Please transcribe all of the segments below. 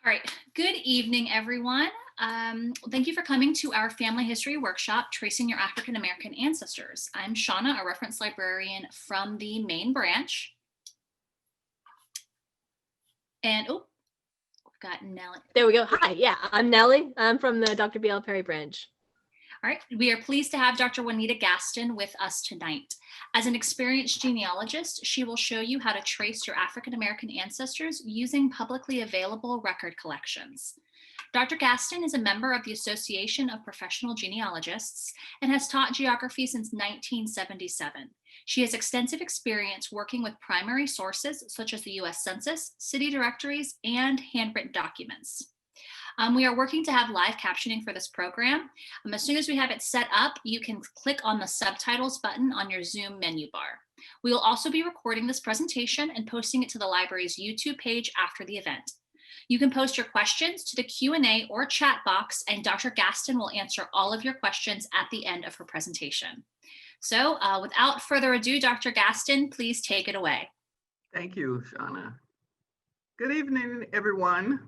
right. Good evening, everyone. Thank you for coming to our family history workshop, Tracing Your African American Ancestors. I'm Shauna, a reference librarian from the main branch. And we've got Nellie. There we go. Hi, yeah, I'm Nellie. I'm from the Dr. B.L. Perry branch. All right, we are pleased to have Dr. Juanita Gaston with us tonight. As an experienced genealogist, she will show you how to trace your African American ancestors using publicly available record collections. Dr. Gaston is a member of the Association of Professional Genealogists and has taught geography since 1977. She has extensive experience working with primary sources such as the US Census, city directories, and handwritten documents. We are working to have live captioning for this program. As soon as we have it set up, you can click on the subtitles button on your Zoom menu bar. We will also be recording this presentation and posting it to the library's YouTube page after the event. You can post your questions to the Q&A or chat box, and Dr. Gaston will answer all of your questions at the end of her presentation. So without further ado, Dr. Gaston, please take it away. Thank you, Shauna. Good evening, everyone.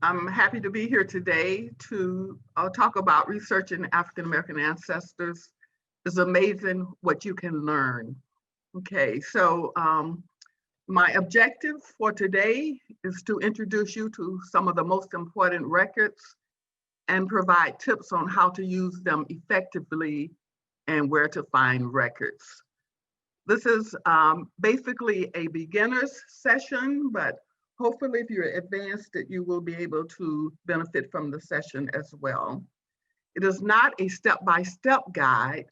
I'm happy to be here today to talk about researching African American ancestors. It's amazing what you can learn. Okay, so my objective for today is to introduce you to some of the most important records and provide tips on how to use them effectively and where to find records. This is basically a beginner's session, but hopefully if you're advanced, you will be able to benefit from the session as well. It is not a step-by-step guide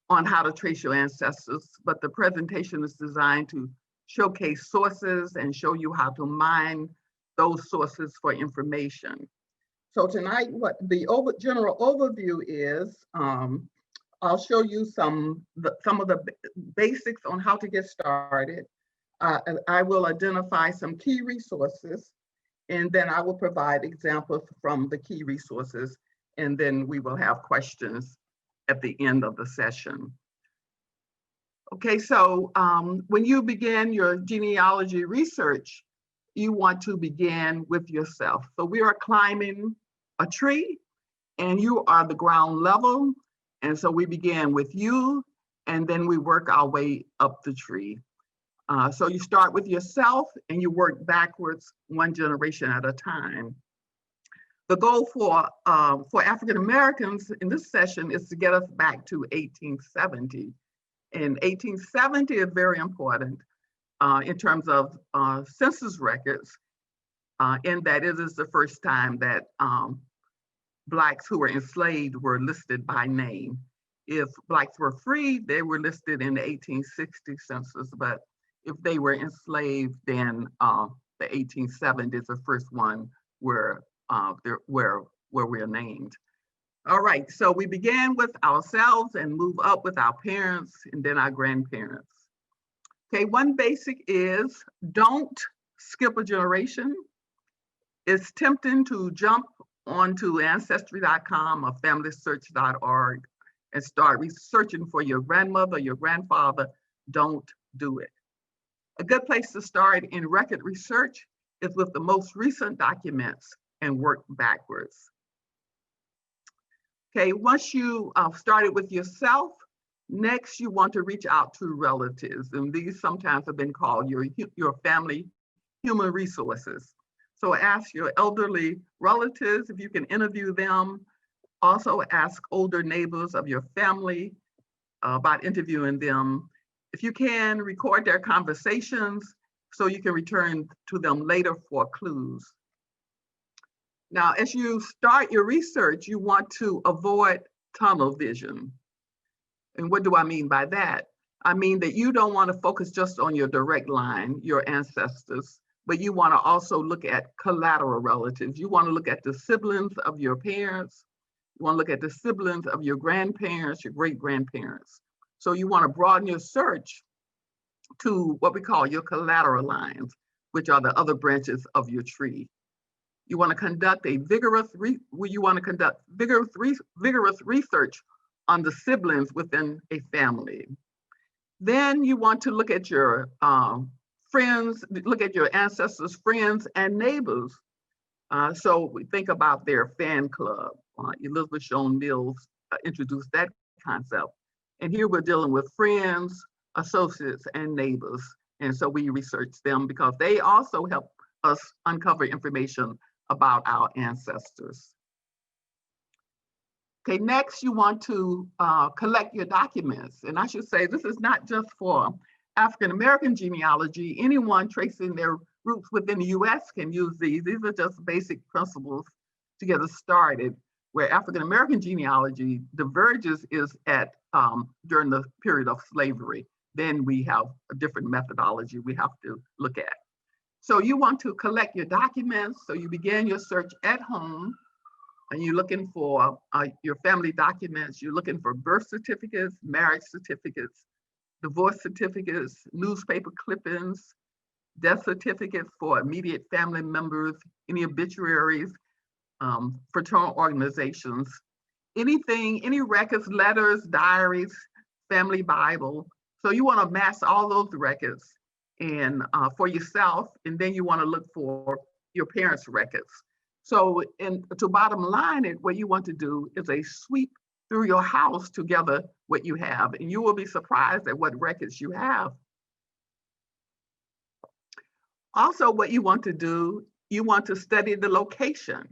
on how to trace your ancestors, but the presentation is designed to showcase sources and show you how to mine those sources for information. So tonight, what the general overview is, I'll show you some of the basics on how to get started. I will identify some key resources, and then I will provide examples from the key resources, and then we will have questions at the end of the session. Okay, so when you begin your genealogy research, you want to begin with yourself. So we are climbing a tree, and you are the ground level, and so we begin with you, and then we work our way up the tree. So you start with yourself and you work backwards one generation at a time. The goal for African Americans in this session is to get us back to 1870. And 1870 is very important in terms of census records, in that it is the first time that Blacks who were enslaved were listed by name. If Blacks were free, they were listed in the 1860 census, but if they were enslaved, then the 1870s, the first one where we're named. All right, so we began with ourselves and move up with our parents and then our grandparents. Okay, one basic is don't skip a generation. It's tempting to jump onto Ancestry.com or FamilySearch.org and start researching for your grandmother, your grandfather. Don't do it. A good place to start in record research is with the most recent documents and work backwards. Okay, once you started with yourself, next you want to reach out to relatives, and these sometimes have been called your family human resources. So ask your elderly relatives if you can interview them. Also ask older neighbors of your family about interviewing them. If you can, record their conversations so you can return to them later for clues. Now, as you start your research, you want to avoid tunnel vision. And what do I mean by that? I mean that you don't want to focus just on your direct line, your ancestors, but you want to also look at collateral relatives. You want to look at the siblings of your parents. You want to look at the siblings of your grandparents, your great-grandparents. So you want to broaden your search to what we call your collateral lines, which are the other branches of your tree. You want to conduct vigorous research on the siblings within a family. Then you want to look at your friends, look at your ancestors' friends and neighbors So we think about their fan club. Elizabeth Shown Mills introduced that concept. And here we're dealing with friends, associates, and neighbors. And so we research them because they also help us uncover information about our ancestors. Okay, next you want to collect your documents. And I should say this is not just for African-American genealogy. Anyone tracing their roots within the US can use these. These are just basic principles to get us started. Where African-American genealogy diverges is at during the period of slavery. Then we have a different methodology we have to look at. So you want to collect your documents. So you begin your search at home and you're looking for your family documents. You're looking for birth certificates, marriage certificates, divorce certificates, newspaper clippings, death certificates for immediate family members, any obituaries, fraternal organizations, anything, any records, letters, diaries, family Bible. So you want to amass all those records and for yourself, and then you want to look for your parents' records. So to bottom line it, what you want to do is a sweep through your house to gather what you have, and you will be surprised at what records you have. Also, what you want to do, you want to study the location.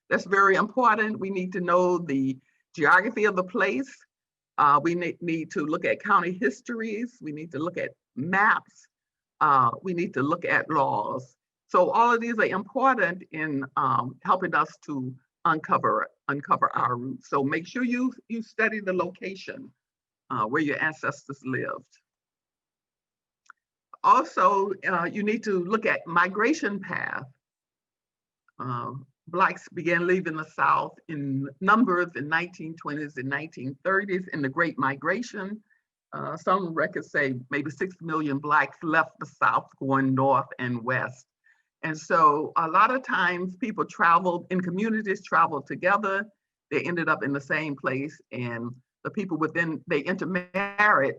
That's very important. We need to know the geography of the place. We need to look at county histories. We need to look at maps. We need to look at laws. So all of these are important in helping us to uncover our roots. So make sure you study the location where your ancestors lived. Also, you need to look at migration path. Blacks began leaving the South in numbers in 1920s and 1930s in the Great Migration. Some records say maybe 6 million Blacks left the South going north and west. And so a lot of times people traveled in communities, traveled together. They ended up in the same place, and the people within, they intermarried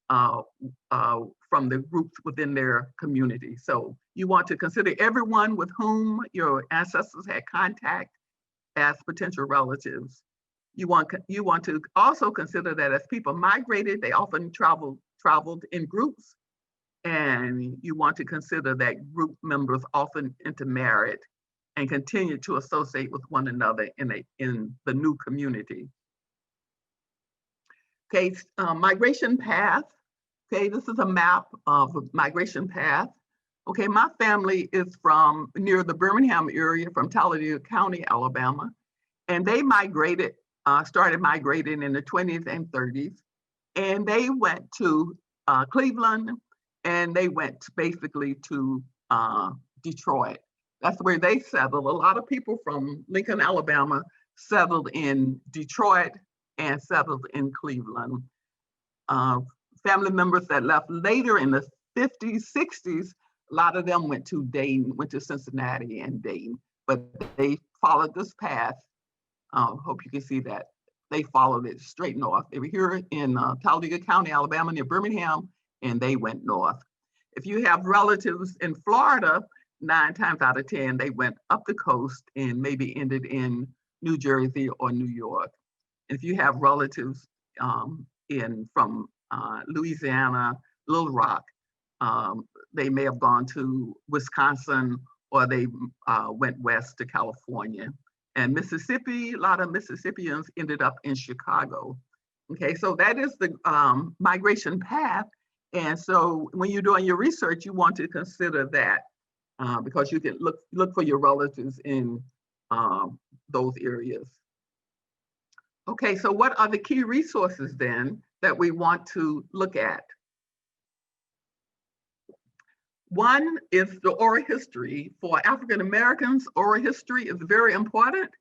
from the groups within their community. So you want to consider everyone with whom your ancestors had contact as potential relatives. You want to also consider that as people migrated, they often traveled in groups, and you want to consider that group members often intermarried and continued to associate with one another in the new community. Okay, migration path. Okay, this is a map of a migration path. Okay, my family is from near the Birmingham area, from Talladega County, Alabama, and they migrated, started migrating in the 20s and 30s, and they went to Cleveland, and they went basically to Detroit. That's where they settled. A lot of people from Lincoln, Alabama settled in Detroit and settled in Cleveland. Family members that left later in the 50s, 60s, a lot of them went to Dayton, went to Cincinnati and Dayton, but they followed this path. Hope you can see that. They followed it straight north. They were here in Talladega County, Alabama, near Birmingham, and they went north. If you have relatives in Florida, 9 times out of 10, they went up the coast and maybe ended in New Jersey or New York. If you have relatives from Louisiana, Little Rock, they may have gone to Wisconsin, or they went west to California. And Mississippi, a lot of Mississippians ended up in Chicago. Okay, so that is the migration path. And so when you're doing your research, you want to consider that because you can look for your relatives in those areas. Okay, so what are the key resources then that we want to look at? One is the oral history. For African Americans, oral history is very important.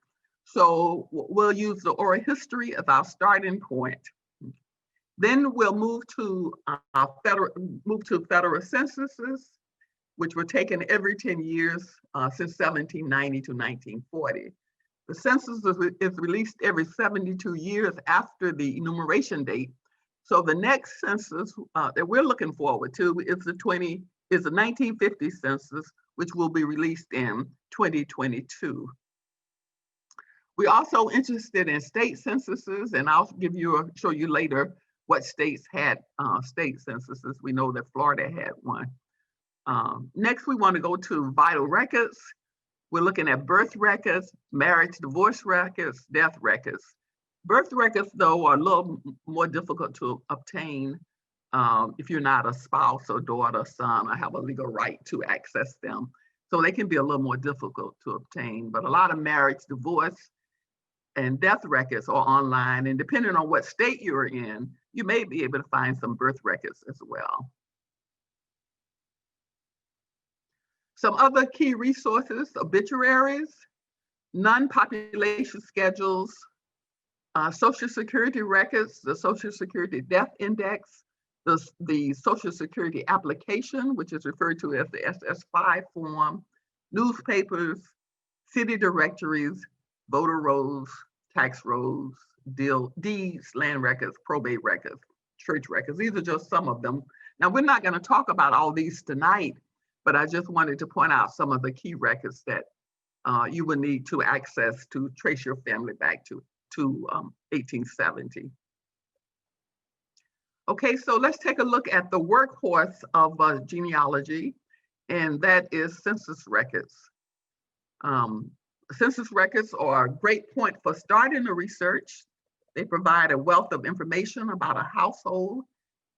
So we'll use the oral history as our starting point. Then we'll move to federal censuses, which were taken every 10 years since 1790 to 1940. The census is released every 72 years after the enumeration date. So the next census that we're looking forward to is the 1950 census, which will be released in 2022. We're also interested in state censuses, and I'll show you later what states had state censuses. We know that Florida had one. Next, we want to go to vital records. We're looking at birth records, marriage, divorce records, death records. Birth records, though, are a little more difficult to obtain if you're not a spouse or daughter, son, or have a legal right to access them. So they can be a little more difficult to obtain, but a lot of marriage, divorce, and death records are online, and depending on what state you're in, you may be able to find some birth records as well. Some other key resources: obituaries, non-population schedules, Social Security records, the Social Security Death Index, the Social Security application, which is referred to as the SS5 form, newspapers, city directories, voter rolls, tax rolls, deeds, land records, probate records, church records. These are just some of them. Now, we're not going to talk about all these tonight, but I just wanted to point out some of the key records that you would need to access to trace your family back to 1870. Okay, so let's take a look at the workhorse of genealogy, and that is census records. Census records are a great point for starting the research. They provide a wealth of information about a household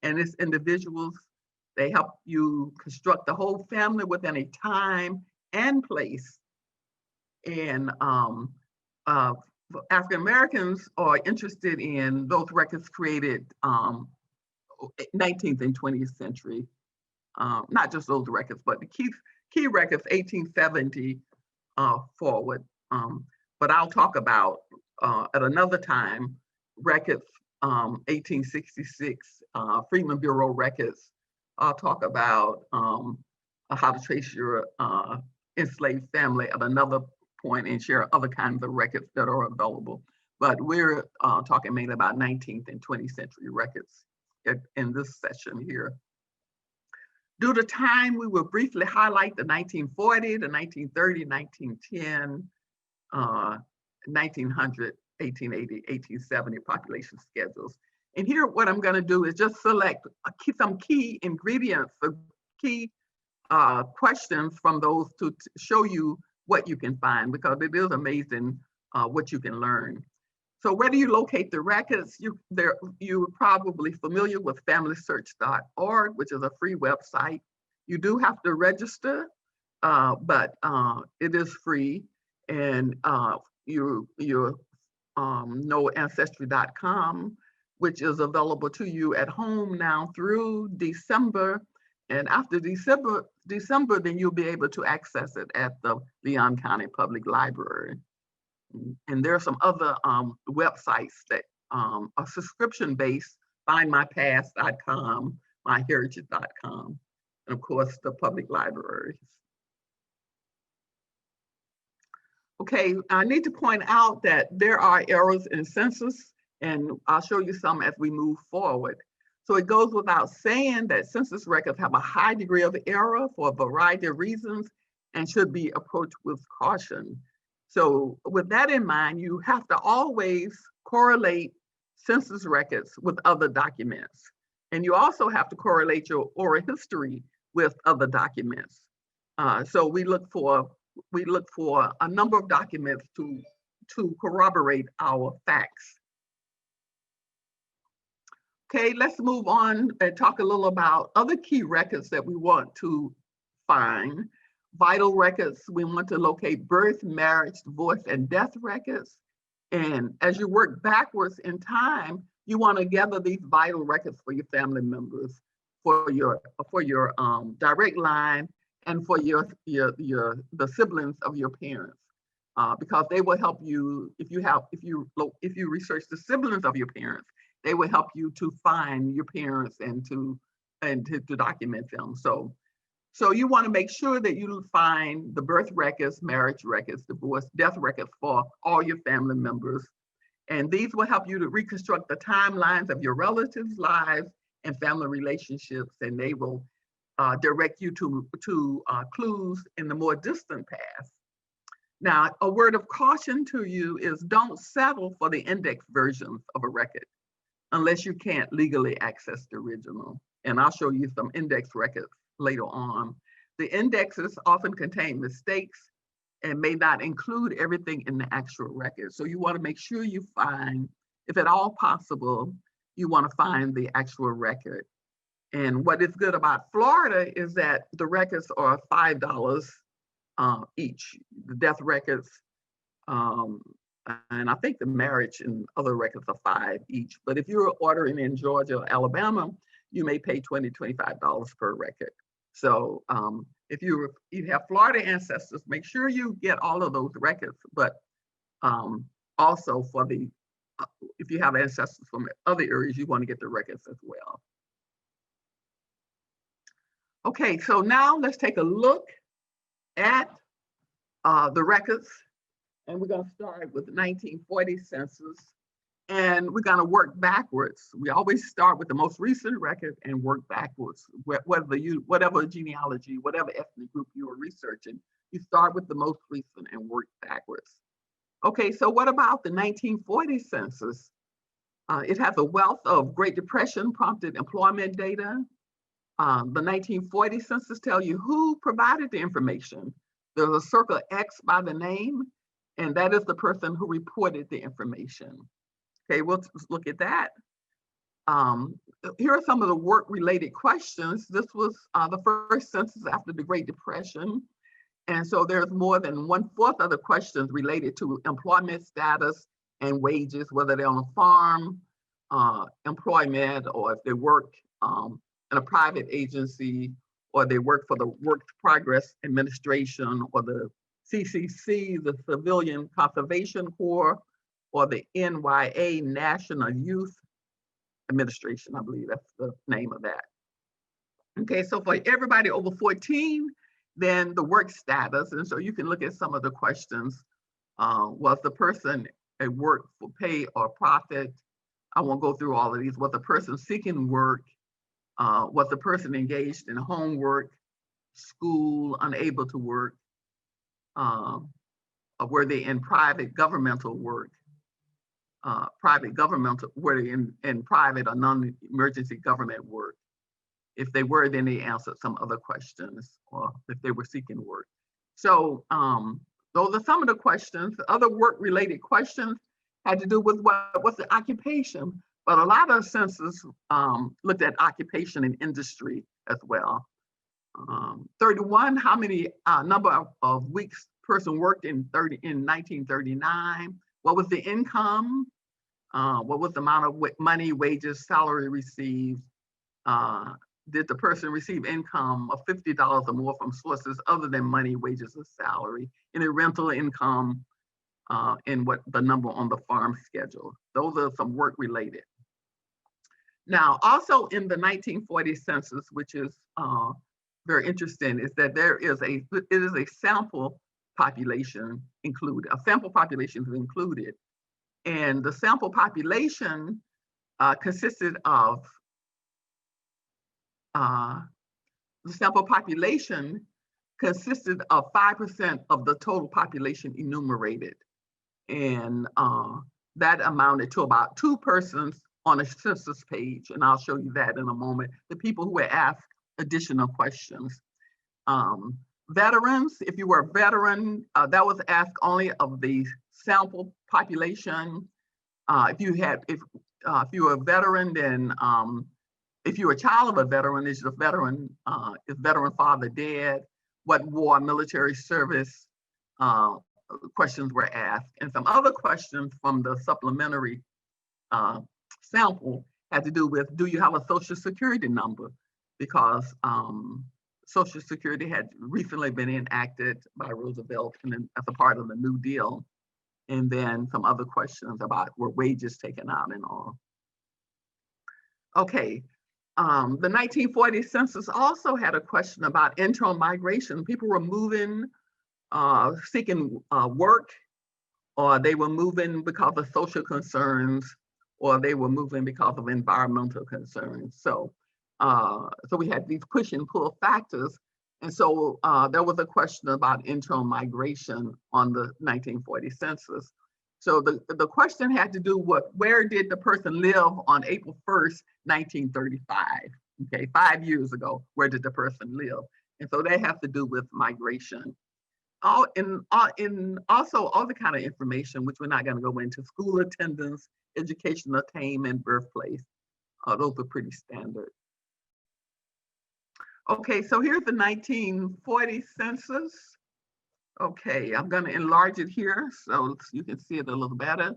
and its individuals. They help you construct the whole family within a time and place. And African Americans are interested in those records created 19th and 20th century. Not just those records, but the key records 1870 forward. But I'll talk about at another time records 1866 Freedmen Bureau records. I'll talk about how to trace your enslaved family at another point and share other kinds of records that are available. But we're talking mainly about 19th and 20th century records in this session here. Due to time, we will briefly highlight the 1940, the 1930, 1910, 1900, 1880, 1870 population schedules. And here, what I'm going to do is just select some key ingredients, key questions from those to show you what you can find, because it is amazing what you can learn. So where do you locate the records? You're probably familiar with FamilySearch.org, which is a free website. You do have to register, but it is free. And you know Ancestry.com, which is available to you at home now through December. And after December, then you'll be able to access it at the Leon County Public Library. And there are some other websites that are subscription-based, findmypast.com, myheritage.com, and of course, the public libraries. Okay, I need to point out that there are errors in census, and I'll show you some as we move forward. So it goes without saying that census records have a high degree of error for a variety of reasons and should be approached with caution. So with that in mind, you have to always correlate census records with other documents. And you also have to correlate your oral history with other documents. So we look for a number of documents to corroborate our facts. Okay, let's move on and talk a little about other key records that we want to find. Vital records, we want to locate birth, marriage, divorce, and death records. And as you work backwards in time, you want to gather these vital records for your family members, for your direct line, and for the siblings of your parents, because they will help you if you research the siblings of your parents. They will help you to find your parents and to document them. So you want to make sure that you find the birth records, marriage records, divorce, death records for all your family members. And these will help you to reconstruct the timelines of your relatives' lives and family relationships. And they will direct you to clues in the more distant past. Now, a word of caution to you is don't settle for the index versions of a record unless you can't legally access the original. And I'll show you some index records later on. The indexes often contain mistakes and may not include everything in the actual record. So you want to make sure you find, if at all possible, you want to find the actual record. And what is good about Florida is that the records are $5 each. The death records, and I think the marriage and other records are $5 each. But if you're ordering in Georgia or Alabama, you may pay $20, $25 per record. So if you have Florida ancestors, make sure you get all of those records. But also for the, if you have ancestors from other areas, you want to get the records as well. Okay, so now let's take a look at the records. And we're going to start with the 1940 census. And we're going to work backwards. We always start with the most recent record and work backwards. Whatever genealogy, whatever ethnic group you are researching, you start with the most recent and work backwards. Okay, so what about the 1940 census? It has a wealth of Great Depression prompted employment data. The 1940 census tell you who provided the information. There's a circle X by the name, and that is the person who reported the information. Okay, we'll look at that. Here are some of the work-related questions. This was the first census after the Great Depression. And so there's more than 1/4 of the questions related to employment status and wages, whether they're on a farm, employment, or if they work in a private agency, or they work for the Work Progress Administration, or the CCC, the Civilian Conservation Corps, or the NYA, National Youth Administration, I believe that's the name of that. Okay, so for everybody over 14, then the work status, and so you can look at some of the questions. Was the person at work for pay or profit? I won't go through all of these. Was the person seeking work? Was the person engaged in homework, school, unable to work? Were they in private governmental work? Were they in private or non-emergency government work? If they were, then they answered some other questions, or if they were seeking work. So those are some of the questions. The other work-related questions had to do with what's the occupation, but a lot of census looked at occupation and industry as well. 31, how many number of weeks person worked in 1939? What was the income? What was the amount of money, wages, salary received? Did the person receive income of $50 or more from sources other than money, wages, or salary? Any rental income, and what the number on the farm schedule? Those are some work related. Now, also in the 1940 census, which is very interesting, is that it is a sample population included. A sample population is included, and the sample population consisted of the sample population consisted of 5% of the total population enumerated. And that amounted to about 2 persons on a census page. And I'll show you that in a moment. The people who were asked additional questions. Veterans, if you were a veteran, that was asked only of the sample population. If you were a veteran, then if you were a child of a veteran, is veteran father dead? What war, military service questions were asked? And some other questions from the supplementary sample had to do with, do you have a Social Security number? Because Social Security had recently been enacted by Roosevelt and then as a part of the New Deal. And then some other questions about were wages taken out and all. Okay. The 1940 census also had a question about internal migration. People were moving, seeking work, or they were moving because of social concerns, or they were moving because of environmental concerns. So So we had these push and pull factors. And so there was a question about internal migration on the 1940 census. So the question had to do with where did the person live on April 1st, 1935? Okay, 5 years ago, where did the person live? And so that has to do with migration. Also all the kind of information, which we're not going to go into, school attendance, education attainment, birthplace. Those are pretty standard. Okay, so here's the 1940 census. Okay, I'm going to enlarge it here so you can see it a little better.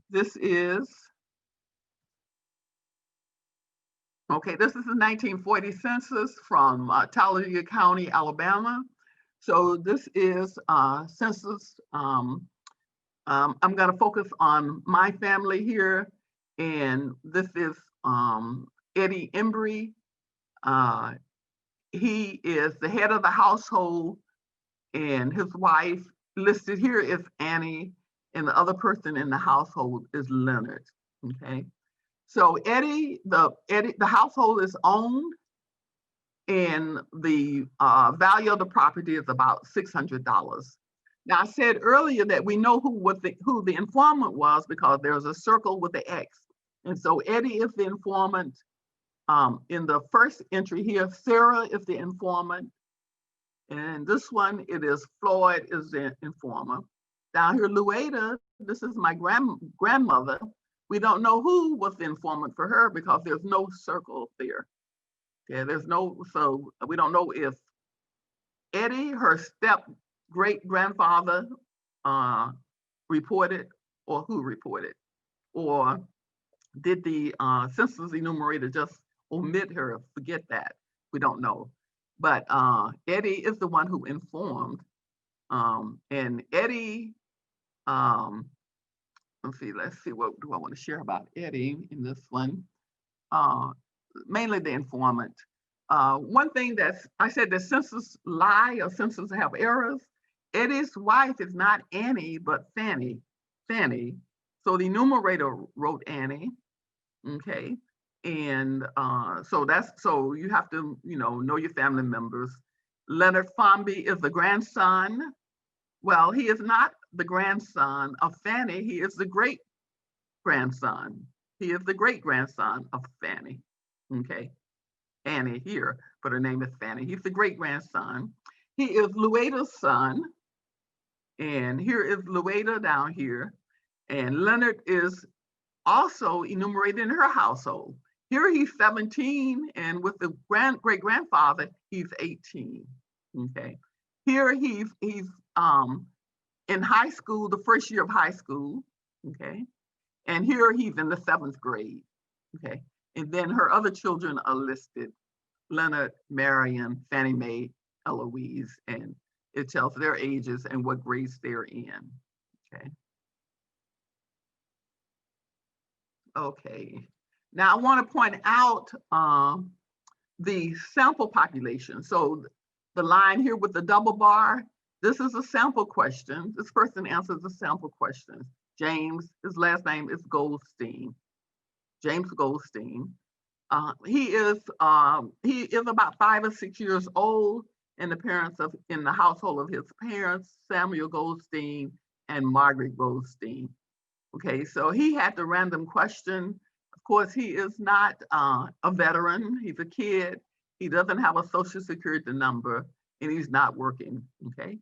This is the 1940 census from Talladega County, Alabama. So this is census. I'm going to focus on my family here, and this is Eddie Embry. He is the head of the household, and his wife listed here is Annie, and the other person in the household is Leonard. Okay, so the household is owned, and the value of the property is about $600. Now I said earlier that we know who the informant was because there's a circle with the X, and so Eddie is the informant. In the first entry here, Sarah is the informant. And this one, it is Floyd is the informant. Down here, Lueda, this is my grandmother. We don't know who was the informant for her because there's no circle there. Okay, so we don't know if Eddie, her step great grandfather, reported, or who reported, or did the census enumerator just omit her, forget that? We don't know. But Eddie is the one who informed. And Eddie, let's see, what do I want to share about Eddie in this one? Mainly the informant. One thing I said that census lie or census have errors. Eddie's wife is not Annie, but Fanny. So the enumerator wrote Annie, okay? And so you have to, know your family members. Leonard Formby is the grandson. Well, he is not the grandson of Fanny. He is the great grandson. He is the great grandson of Fanny. Okay, Annie here, but her name is Fanny. He's the great grandson. He is Lueda's son. And here is Lueda down here. And Leonard is also enumerated in her household. Here he's 17, and with the great grandfather, he's 18. Okay. Here he's in high school, the first year of high school. Okay. And here he's in the 7th grade. Okay. And then her other children are listed: Leonard, Marion, Fannie Mae, Eloise, and it tells their ages and what grades they're in. Okay. Okay. Now I want to point out the sample population. So the line here with the double bar, this is a sample question. This person answers the sample question. James, his last name is Goldstein. James Goldstein. He is about 5 or 6 years old, and in the household of his parents, Samuel Goldstein and Margaret Goldstein. Okay, so he had the random question. Of course, he is not a veteran. He's a kid. He doesn't have a social security number, and he's not working. Okay.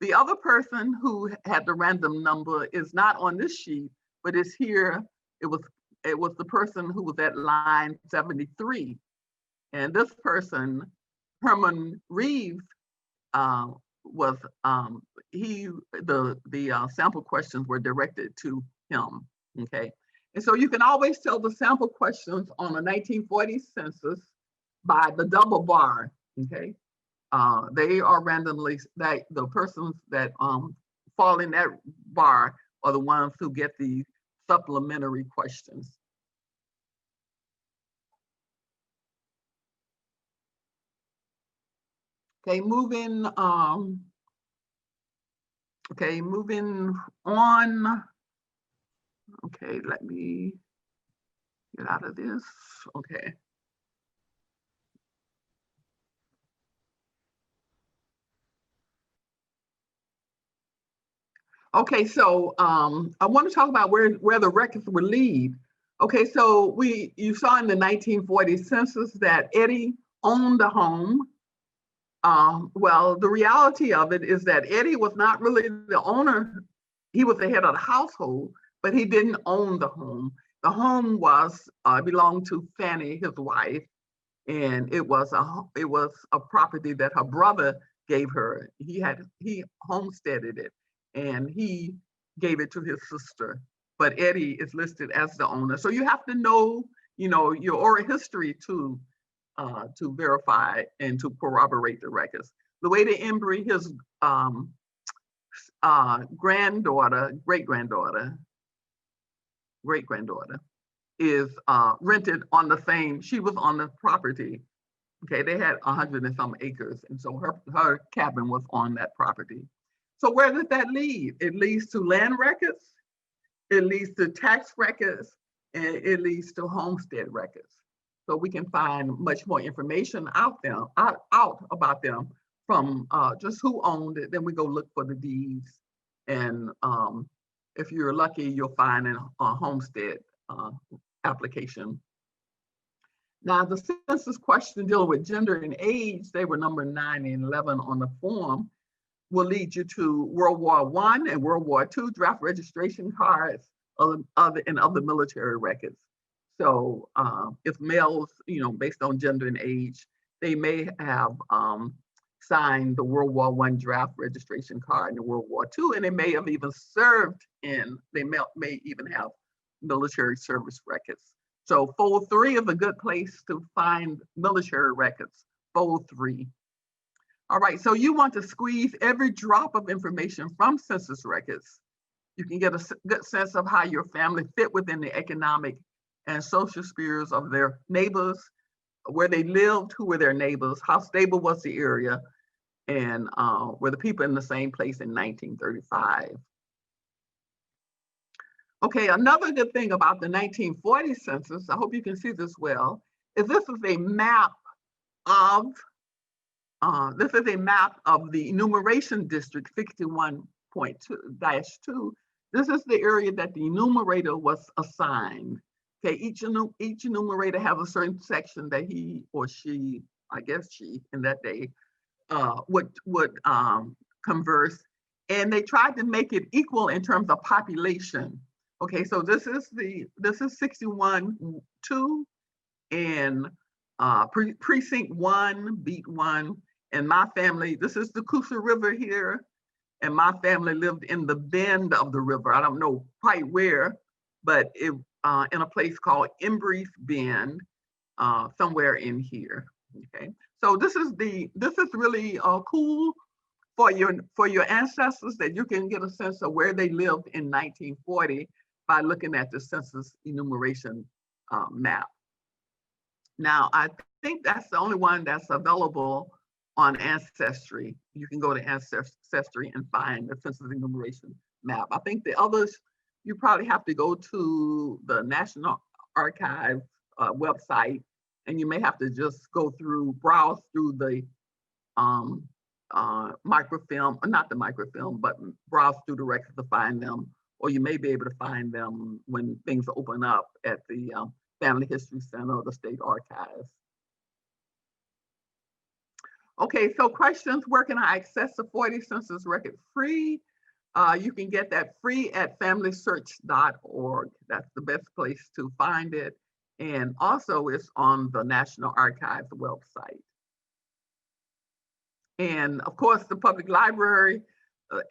The other person who had the random number is not on this sheet, but it's here. It was the person who was at line 73, and this person, Herman Reeves, was the sample questions were directed to him. Okay. And so you can always tell the sample questions on a 1940 census by the double bar. Okay. They are randomly, the persons that fall in that bar are the ones who get the supplementary questions. Okay, moving on. Okay, let me get out of this. Okay. Okay, so I want to talk about where the records would lead. Okay, so you saw in the 1940 census that Eddie owned a home. Well, the reality of it is that Eddie was not really the owner. He was the head of the household, but he didn't own the home. The home was belonged to Fanny, his wife, and it was a property that her brother gave her. He homesteaded it, and he gave it to his sister. But Eddie is listed as the owner. So you have to know, your oral history to verify and to corroborate the records. Luetta Embry, his great granddaughter, is rented on the same. She was on the property. Okay, they had 100 and some acres, and so her cabin was on that property. So where did that lead? It leads to land records, it leads to tax records, and it leads to homestead records. So we can find much more information out about them from just who owned it. Then we go look for the deeds, and if you're lucky, you'll find a homestead application. Now, the census question dealing with gender and age, they were number 9 and 11 on the form, will lead you to World War I and World War II draft registration cards and other military records. So if males, based on gender and age, they may have signed the World War I draft registration card in World War II, and they may have even served they may even have military service records. So fold 3 is a good place to find military records, fold 3. All right, so you want to squeeze every drop of information from census records. You can get a good sense of how your family fit within the economic and social spheres of their neighbors, where they lived, who were their neighbors, how stable was the area, and were the people in the same place in 1935. Okay, another good thing about the 1940 census, I hope you can see this well, is this is a map of the enumeration district 61.2-2. This is the area that the enumerator was assigned. Okay, each enumerator has a certain section that he or she, I guess she in that day, would converse, and they tried to make it equal in terms of population. Okay, so this is 61.2 and precinct 1, beat 1, and my family. This is the Coosa River here, and my family lived in the bend of the river. I don't know quite where, but it in a place called Embry's Bend, somewhere in here. Okay, so this is really cool for your ancestors, that you can get a sense of where they lived in 1940 by looking at the census enumeration map. Now, I think that's the only one that's available on Ancestry. You can go to Ancestry and find the census enumeration map. I think the others, you probably have to go to the National Archives website, and you may have to just browse through the microfilm, or not the microfilm, but browse through the records to find them, or you may be able to find them when things open up at the Family History Center or the State Archives. Okay, so questions: where can I access the 40 census record free? You can get that free at familysearch.org. That's the best place to find it. And also it's on the National Archives website. And of course, the public library,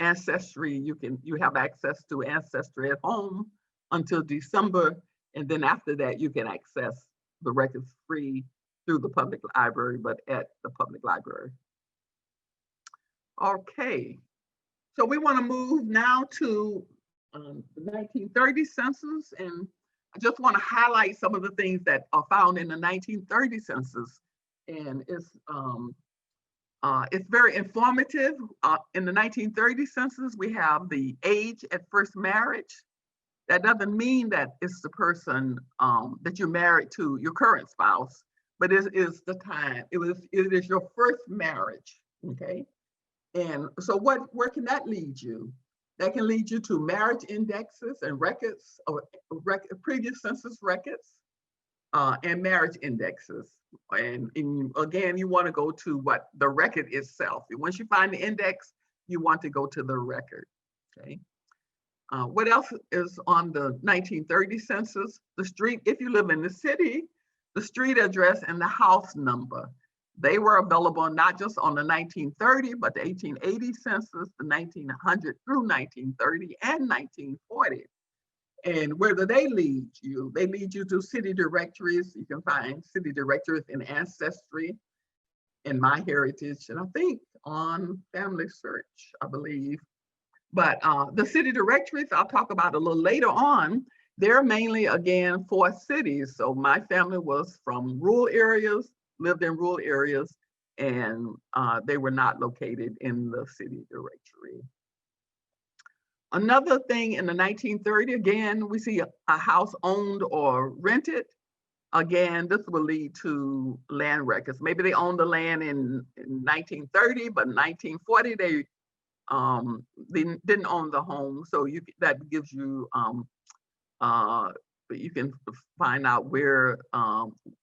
Ancestry, you have access to Ancestry at home until December. And then after that, you can access the records free through the public library, but at the public library. Okay, so we want to move now to the 1930 census, and I just want to highlight some of the things that are found in the 1930 census, and it's very informative. In the 1930 census, we have the age at first marriage. That doesn't mean that it's the person that you're married to, your current spouse, but it is the time. It is your first marriage, okay? And so where can that lead you? That can lead you to marriage indexes and records of previous census records and marriage indexes. And again, you want to go to what the record itself. Once you find the index, you want to go to the record. Okay. What else is on the 1930 census? The street, if you live in the city, the street address and the house number. They were available not just on the 1930, but the 1880 census, the 1900 through 1930 and 1940. And where do they lead you? They lead you to city directories. You can find city directories in Ancestry, in MyHeritage, and I think on Family Search, I believe. But the city directories I'll talk about a little later on. They're mainly, again, for cities. So my family was from rural areas, lived in rural areas, and they were not located in the city directory. Another thing in the 1930, again, we see a house owned or rented. Again, this will lead to land records. Maybe they owned the land in 1930, but in 1940, they didn't own the home. So that gives you, you can find out where,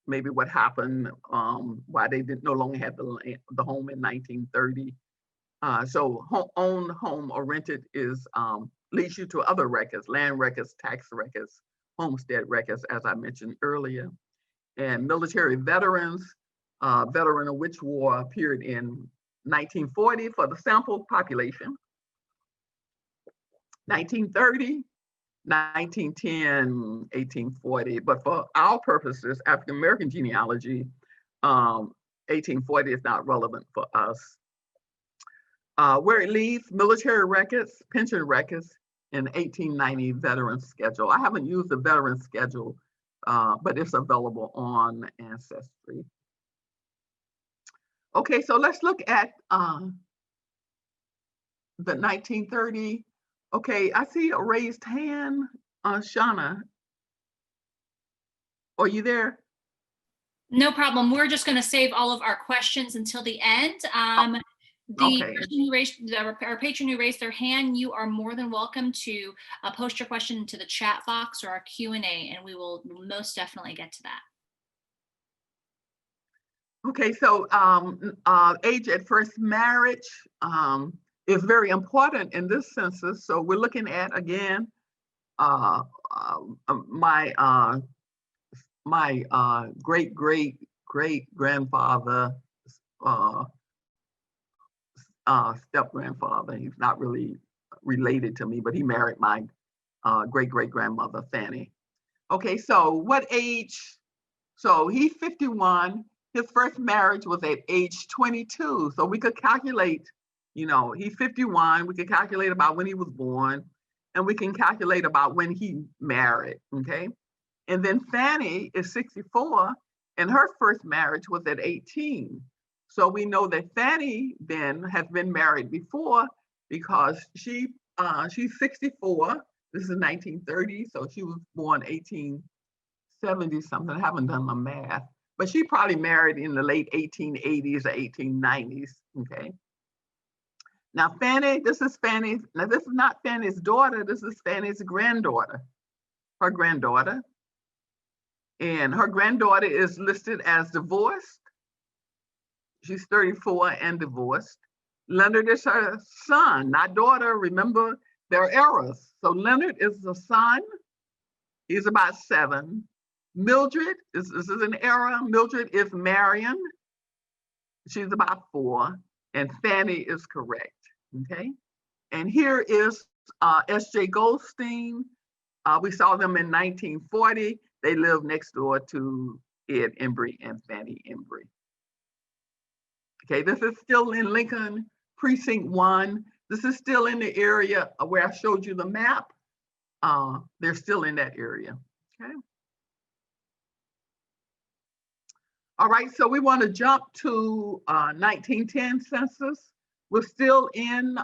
maybe what happened, why they no longer had the home in 1930. So owned home or rented is leads you to other records, land records, tax records, homestead records, as I mentioned earlier. And military veterans, veteran of which war appeared in 1940 for the sample population, 1930, 1910, 1840, but for our purposes, African American genealogy, 1840 is not relevant for us. Where it leads, military records, pension records, and 1890 veteran schedule. I haven't used the veteran schedule, but it's available on Ancestry. Okay, so let's look at the 1930. Okay, I see a raised hand, Shauna. Are you there? No problem. We're just going to save all of our questions until the end. Okay. Our patron who raised their hand, you are more than welcome to post your question into the chat box or our Q&A, and we will most definitely get to that. Okay, so age at first marriage is very important in this census. So we're looking at, again, my great-great-great-grandfather, step-grandfather. He's not really related to me, but he married my great-great-grandmother, Fanny. Okay, so what age? So he's 51. His first marriage was at age 22. So we could calculate, he's 51. We could calculate about when he was born, and we can calculate about when he married, okay? And then Fanny is 64, and her first marriage was at 18. So we know that Fanny then has been married before because she's 64. This is 1930, so she was born 1870 something. I haven't done my math, but she probably married in the late 1880s or 1890s, okay? Now Fanny, this is not Fanny's daughter, this is Fanny's granddaughter, her granddaughter. And her granddaughter is listed as divorced. She's 34 and divorced. Leonard is her son, not daughter. Remember, there are errors. So Leonard is the son. He's about 7. Mildred, this is an error. Mildred is Marion. She's about 4. And Fanny is correct, okay? And here is S.J. Goldstein. We saw them in 1940. They lived next door to Ed Embry and Fanny Embry. Okay, this is still in Lincoln Precinct 1. This is still in the area where I showed you the map. They're still in that area, okay? All right, so we want to jump to 1910 census. We're still in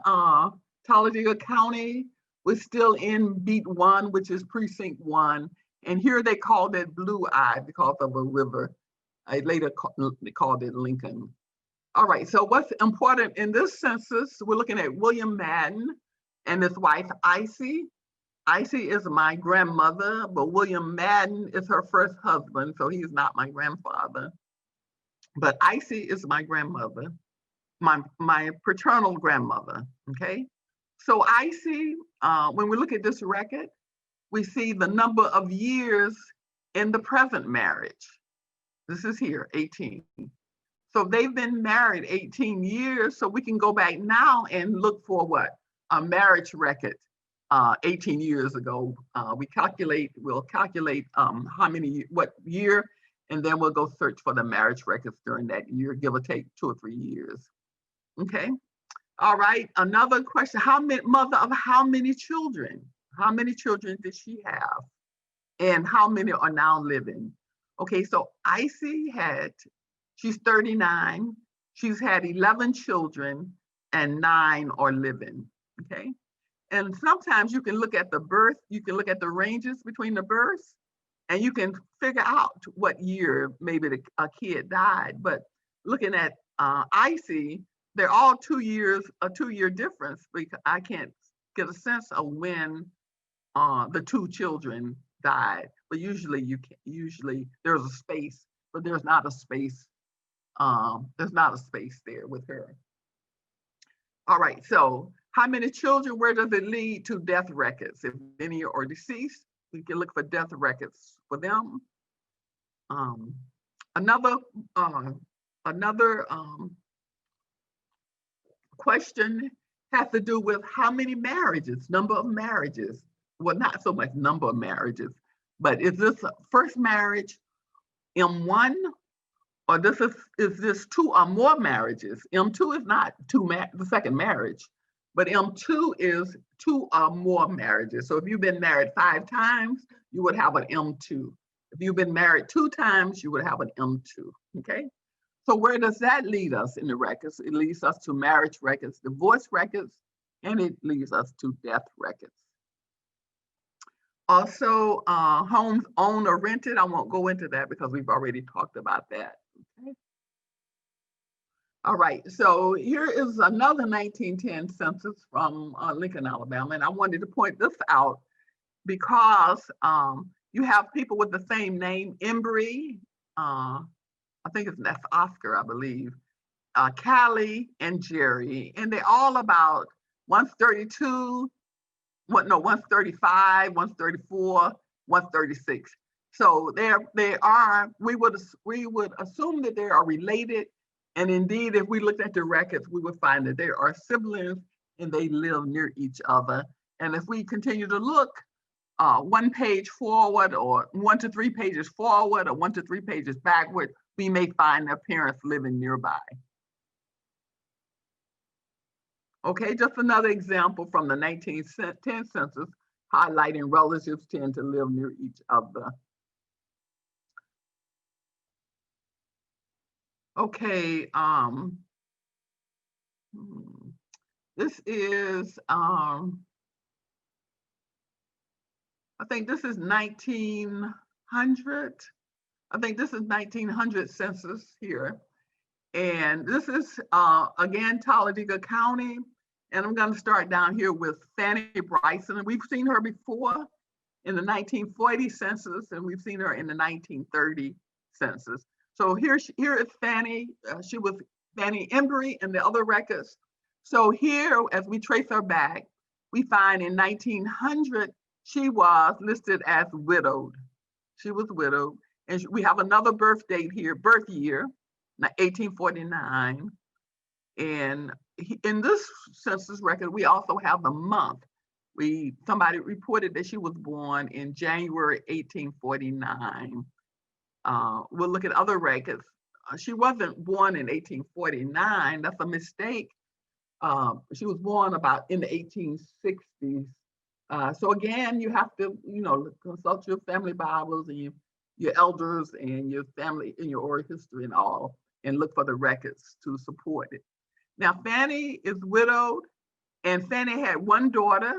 Talladega County. We're still in Beat 1, which is Precinct 1. And here they called it Blue Eye because of a river. I later they called it Lincoln. All right, so what's important in this census, we're looking at William Madden. and his wife, Icy. Icy is my grandmother, but William Madden is her first husband, so he's not my grandfather. But Icy is my grandmother, my paternal grandmother, okay? So Icy, when we look at this record, we see the number of years in the present marriage. This is here, 18. So they've been married 18 years, so we can go back now and look for what? A marriage record 18 years ago. We'll calculate how many, what year, and then we'll go search for the marriage records during that year, give or take 2 or 3 years. Okay. All right. Another question: mother of how many children? How many children did she have? And how many are now living? Okay, so Icy she's 39. She's had 11 children and 9 are living. Okay. And sometimes you can look at the birth, you can look at the ranges between the births, and you can figure out what year maybe a kid died. But looking at Icy, they're all 2 years, a 2-year difference, because I can't get a sense of when the 2 children died. But usually there's a space, but there's not a space. There's not a space there with her. All right, so how many children, where does it lead to death records? If any are deceased, we can look for death records for them. Another question has to do with how many marriages, number of marriages. Well, not so much number of marriages, but is this a first marriage, M1, or is this 2 or more marriages? M2 is not the second marriage, but M2 is 2 or more marriages. So if you've been married 5 times, you would have an M2. If you've been married 2 times, you would have an M2, okay? So where does that lead us in the records? It leads us to marriage records, divorce records, and it leads us to death records. Also, homes owned or rented. I won't go into that because we've already talked about that. Okay. All right, so here is another 1910 census from Lincoln, Alabama, and I wanted to point this out because you have people with the same name, Embry, I think that's Oscar, I believe, Callie and Jerry, and they're all about 132, 135, 134, 136. So we would assume that they are related. And indeed, if we looked at the records, we would find that they are siblings and they live near each other. And if we continue to look 1 page forward, or 1 to 3 pages forward, or 1 to 3 pages backward, we may find their parents living nearby. Okay, just another example from the 1910 census highlighting relatives tend to live near each other. Okay, this is, I think this is 1900. I think this is 1900 census here. And this is, again, Talladega County. And I'm going to start down here with Fanny Bryson. And we've seen her before in the 1940 census, and we've seen her in the 1930 census. So here is Fanny. She was Fanny Embry in the other records. So here, as we trace her back, we find in 1900, she was listed as widowed. She was widowed. And we have another birth date here, birth year, 1849. And in this census record, we also have the month. Somebody reported that she was born in January 1849. We'll look at other records. She wasn't born in 1849. That's a mistake. She was born about in the 1860s. So again, you have to, consult your family Bibles and your elders and your family and your oral history and all, and look for the records to support it. Now, Fanny is widowed, and Fanny had 1 daughter,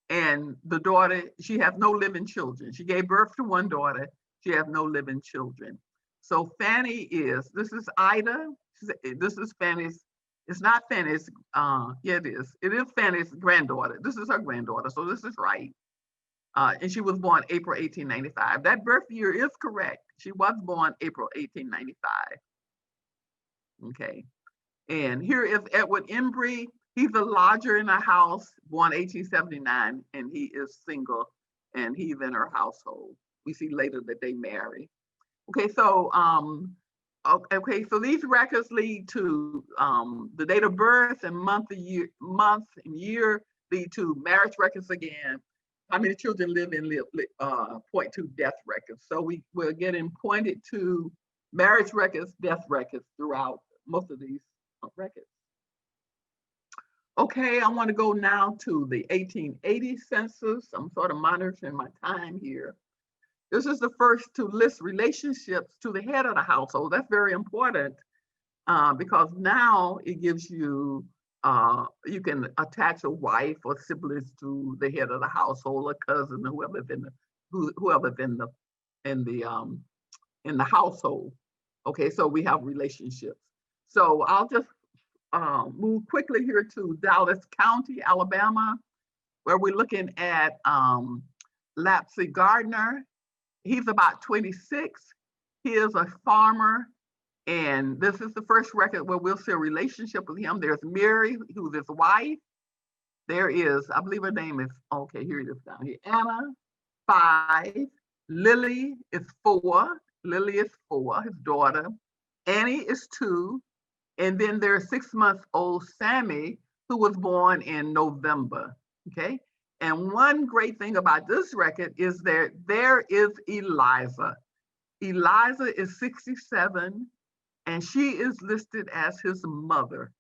and the daughter, she has no living children. She gave birth to 1 daughter. She has no living children. So Fanny this is Ida. This is Fanny's It's not Fanny's, yeah, it is. It is Fanny's granddaughter. This is her granddaughter, so this is right. And she was born April 1895. That birth year is correct. She was born April 1895. Okay. And here is Edward Embry. He's a lodger in a house, born 1879, and he is single, and he's in her household. We see later that they marry. Okay, so so these records lead to the date of birth and month and year lead to marriage records again. How many children live in point to death records. So we're getting pointed to marriage records, death records throughout most of these records. Okay, I want to go now to the 1880 census. I'm sort of monitoring my time here. This is the first to list relationships to the head of the household. That's very important because now it gives you, you can attach a wife or siblings to the head of the household, a cousin, whoever's in the household. Okay, so we have relationships. So I'll just move quickly here to Dallas County, Alabama, where we're looking at Lapsy Gardner. He's about 26. He is a farmer. And this is the first record where we'll see a relationship with him. There's Mary, who's his wife. There is, I believe her name is, okay, here it is down here. Anna, 5. Lily is 4. Lily is 4, his daughter. Annie is 2. And then there's 6-month-old Sammy, who was born in November, okay? And one great thing about this record is that there is Eliza. Eliza is 67, and she is listed as his mother.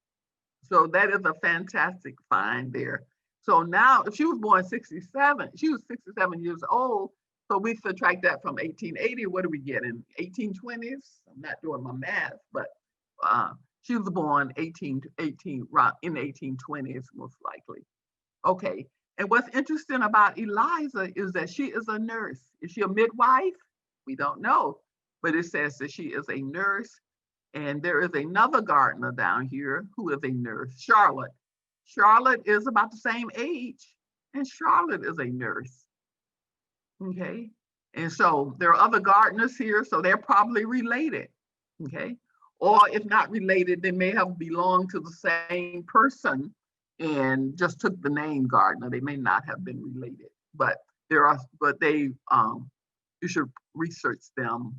So that is a fantastic find there. So now, if she was born 67, she was 67 years old, so we subtract that from 1880, what do we get in 1820s? I'm not doing my math, but she was born in the 1820s, most likely. Okay, and what's interesting about Eliza is that she is a nurse. Is she a midwife? We don't know, but it says that she is a nurse. And there is another gardener down here who is a nurse, Charlotte. Charlotte is about the same age, and Charlotte is a nurse. Okay, and so there are other gardeners here, so they're probably related. Okay, or if not related, they may have belonged to the same person and just took the name Gardner. They may not have been related, but they you should research them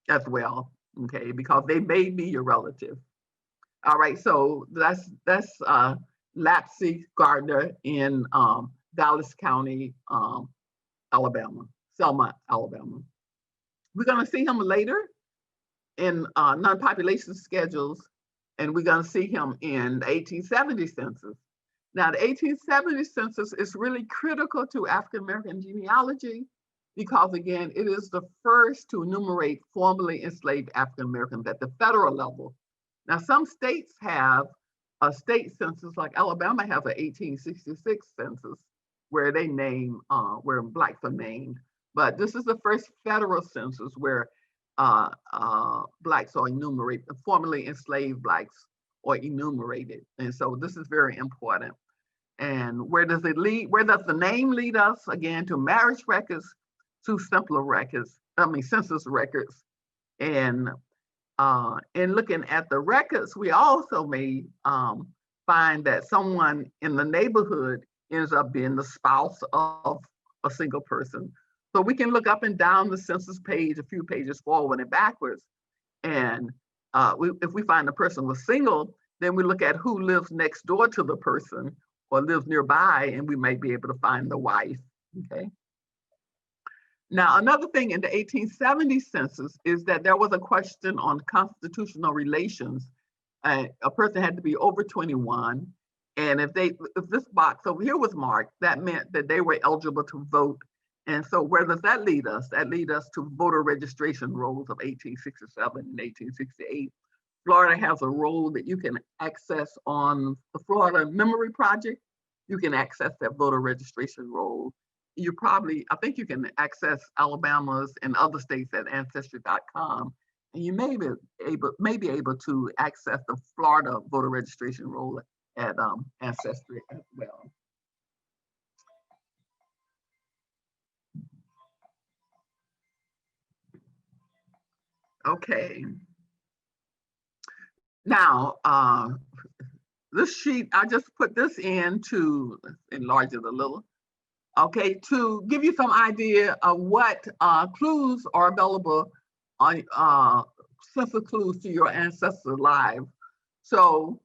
as well, okay, because they may be your relative. All right, so that's Lapsy Gardner in Dallas County, Alabama, Selma, Alabama. We're gonna see him later in non-population schedules, and we're gonna see him in the 1870 census. Now, the 1870 census is really critical to African-American genealogy because, again, it is the first to enumerate formerly enslaved African-Americans at the federal level. Now, some states have a state census, like Alabama has an 1866 census where they name, where Blacks are named. But this is the first federal census where Blacks are enumerated, formerly enslaved Blacks are enumerated. And so this is very important. And where does it lead? Where does the name lead us? Again, to marriage records, to simpler records, census records. And in looking at the records, we also may find that someone in the neighborhood ends up being the spouse of a single person. So we can look up and down the census page, a few pages forward and backwards. And if we find the person was single, then we look at who lives next door to the person or lives nearby, and we might be able to find the wife, okay? Now, another thing in the 1870 census is that there was a question on constitutional relations. A person had to be over 21, and if this box over here was marked, that meant that they were eligible to vote. And so where does that lead us? That leads us to voter registration rolls of 1867 and 1868. Florida has a roll that you can access on the Florida Memory Project. You can access that voter registration roll. I think you can access Alabama's and other states at Ancestry.com. And you may be able to access the Florida voter registration roll at Ancestry as well. Okay. Now, this sheet, I just put this in to enlarge it a little. Okay, to give you some idea of what clues are available on census clues to your ancestor live. So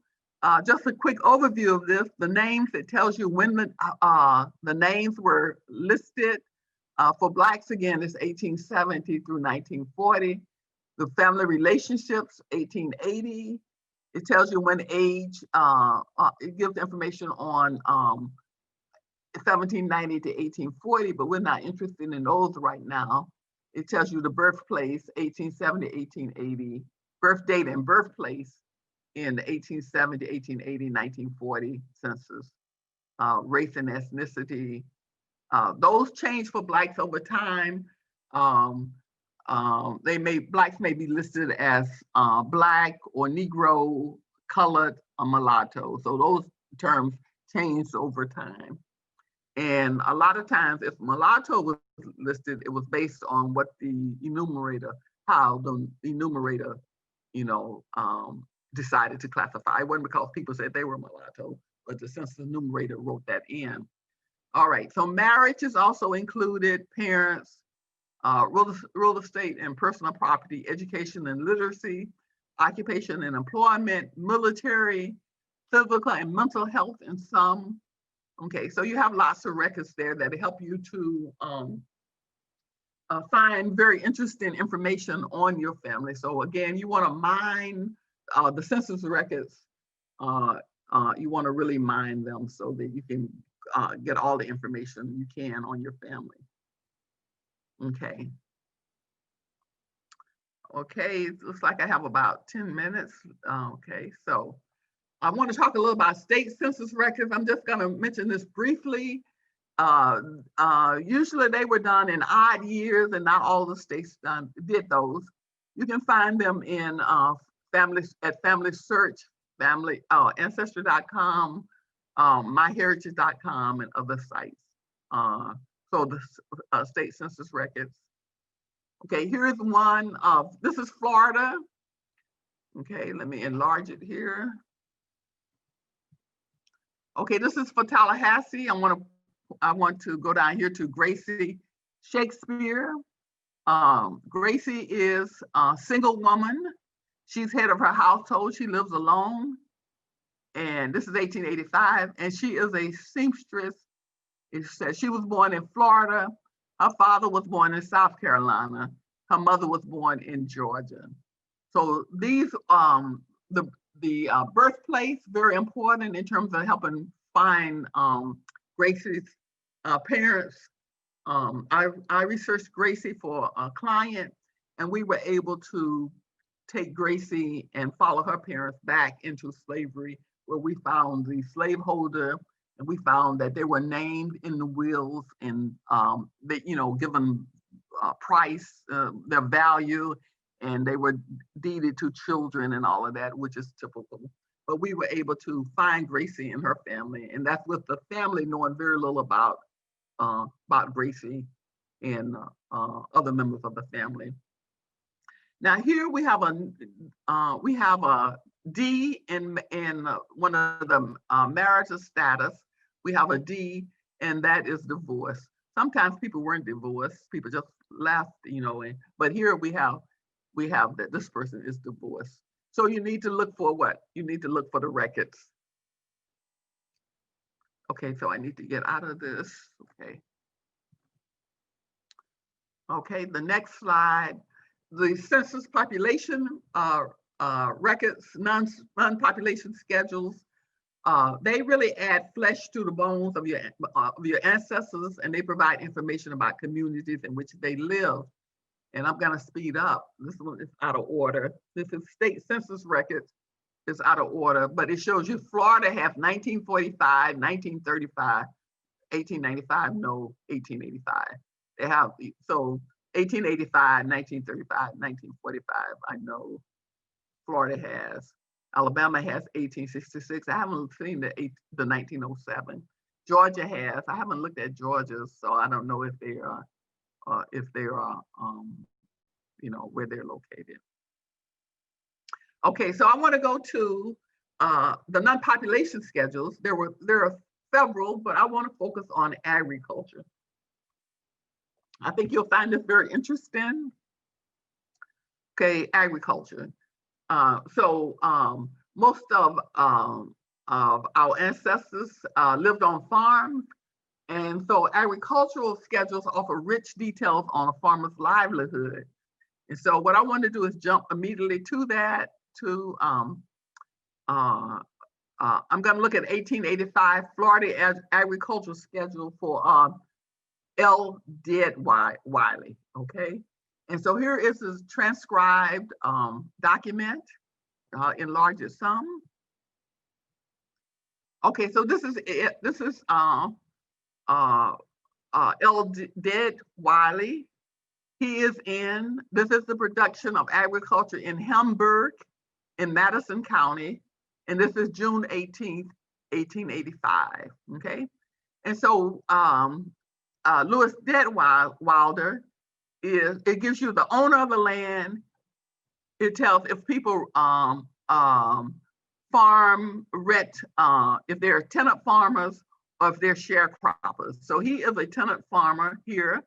just a quick overview of this, the names, it tells you when the names were listed. For Blacks, again, it's 1870 through 1940. The family relationships, 1880. It tells you when age, it gives information on 1790 to 1840, but we're not interested in those right now. It tells you the birthplace, 1870, 1880, birth date and birthplace in the 1870, 1880, 1940 census, race and ethnicity. Those change for Blacks over time. Blacks may be listed as Black or Negro, colored, or mulatto. So those terms changed over time. And a lot of times, if mulatto was listed, it was based on what the enumerator, how the enumerator, decided to classify. It wasn't because people said they were mulatto, but the census enumerator wrote that in. All right, so marriage is also included, parents, real estate and personal property, education and literacy, occupation and employment, military, physical and mental health, and some. Okay, so you have lots of records there that help you to find very interesting information on your family. So again, you want to mine the census records. You want to really mine them so that you can get all the information you can on your family. Okay. Okay, it looks like I have about 10 minutes. Okay, so I want to talk a little about state census records. I'm just going to mention this briefly. Usually they were done in odd years, and not all the states did those. You can find them in Family Search, Ancestry.com, MyHeritage.com, and other sites. So the state census records. Okay, here's one. This is Florida. Okay, let me enlarge it here. Okay, this is for Tallahassee. I want to go down here to Gracie Shakespeare. Gracie is a single woman. She's head of her household. She lives alone. And this is 1885. And she is a seamstress. It says she was born in Florida. Her father was born in South Carolina. Her mother was born in Georgia. So these, the birthplace, very important in terms of helping find Gracie's parents. I researched Gracie for a client, and we were able to take Gracie and follow her parents back into slavery, where we found the slaveholder, and we found that they were named in the wills, and they, given price, their value, and they were deeded to children and all of that, which is typical. But we were able to find Gracie and her family, and that's with the family knowing very little about Gracie and other members of the family. Now here we have a D in one of the marital status. We have a D, and that is divorce. Sometimes people weren't divorced; people just left, but here we have that this person is divorced. So you need to look for what? You need to look for the records. Okay, so I need to get out of this. Okay. Okay, the next slide. The census population records, non-population schedules, they really add flesh to the bones of your ancestors, and they provide information about communities in which they live. And I'm gonna speed up. This one is out of order. This is state census records. It's out of order, but it shows you Florida have 1945, 1935, 1895, no, 1885. They have, so 1885, 1935, 1945. I know Florida has. Alabama has 1866. I haven't seen the 1907. Georgia has. I haven't looked at Georgia's, so I don't know if they are you know, where they're located. Okay, so I want to go to the non-population schedules. There are several, but I want to focus on agriculture. I think you'll find this very interesting. Okay, agriculture. Most of our ancestors lived on farms, and so agricultural schedules offer rich details on a farmer's livelihood. And so what I want to do is jump immediately to that. I'm going to look at 1885 Florida agricultural schedule for L. Dead Wiley. Okay, and so here is his transcribed document. Enlarge it some. Okay, so this is it. This is L. Dead Wiley. This is the production of agriculture in Hamburg, in Madison County, and this is June 18th, 1885. Okay, and so Lewis Detwilder it gives you the owner of the land. It tells if people farm, rent, if they're tenant farmers or if they're sharecroppers. So he is a tenant farmer here,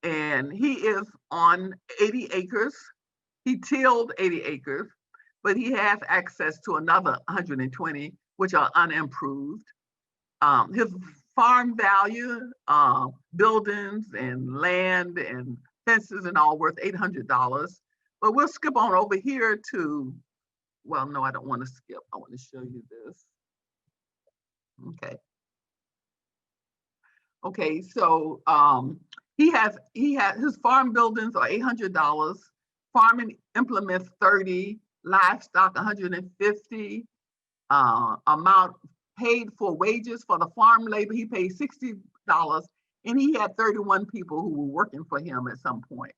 and he is on 80 acres. He tilled 80 acres, but he has access to another 120, which are unimproved. His farm value, buildings and land and fences and all worth $800. But we'll skip on over here to, well, no, I don't want to skip. I want to show you this. Okay. Okay, so he has his farm buildings are $800, farming implements 30, livestock 150, amount paid for wages for the farm labor, he paid $60, and he had 31 people who were working for him at some point.